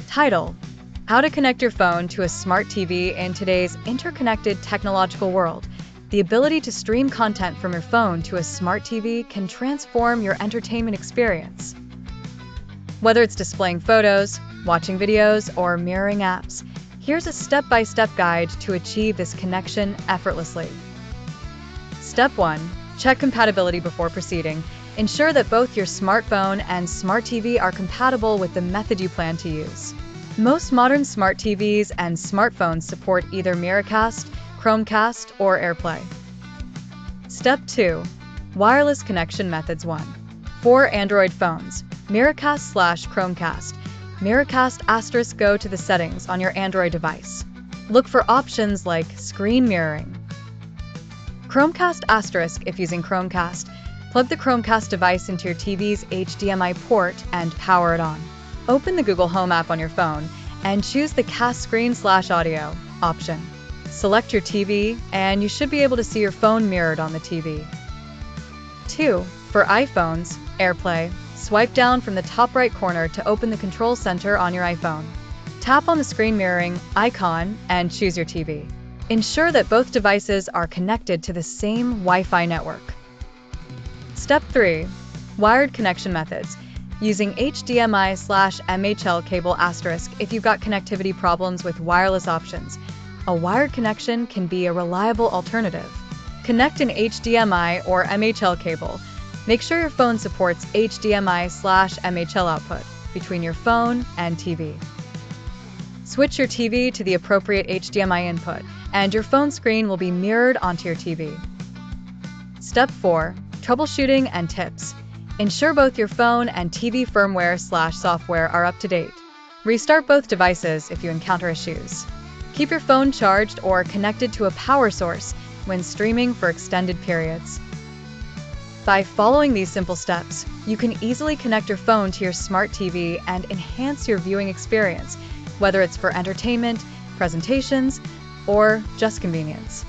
Title: How to connect your phone to a smart TV in today's interconnected technological world. The ability to stream content from your phone to a smart TV can transform your entertainment experience. Whether it's displaying photos, watching videos, or mirroring apps, here's a step-by-step guide to achieve this connection effortlessly. Step 1. Check compatibility before proceeding. Ensure that both your smartphone and smart TV are compatible with the method you plan to use. Most modern smart TVs and smartphones support either Miracast, Chromecast, or AirPlay. Step 2. Wireless connection methods 1. For Android phones, Miracast/Chromecast. Miracast * go to the settings on your Android device. Look for options like screen mirroring. Chromecast * if using Chromecast. Plug the Chromecast device into your TV's HDMI port and power it on. Open the Google Home app on your phone and choose the Cast Screen/Audio option. Select your TV and you should be able to see your phone mirrored on the TV. 2. For iPhones, AirPlay. Swipe down from the top right corner to open the control center on your iPhone. Tap on the screen mirroring icon and choose your TV. Ensure that both devices are connected to the same Wi-Fi network. Step 3. Wired connection methods. Using HDMI/MHL cable * if you've got connectivity problems with wireless options. A wired connection can be a reliable alternative. Connect an HDMI or MHL cable. Make sure your phone supports HDMI/MHL output between your phone and TV. Switch your TV to the appropriate HDMI input, and your phone screen will be mirrored onto your TV. Step 4. Troubleshooting and tips. Ensure both your phone and TV firmware/software are up to date. Restart both devices if you encounter issues. Keep your phone charged or connected to a power source when streaming for extended periods. By following these simple steps, you can easily connect your phone to your smart TV and enhance your viewing experience, whether it's for entertainment, presentations, or just convenience.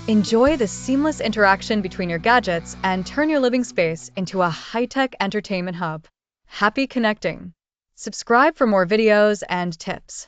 Enjoy the seamless interaction between your gadgets and turn your living space into a high-tech entertainment hub. Happy connecting! Subscribe for more videos and tips.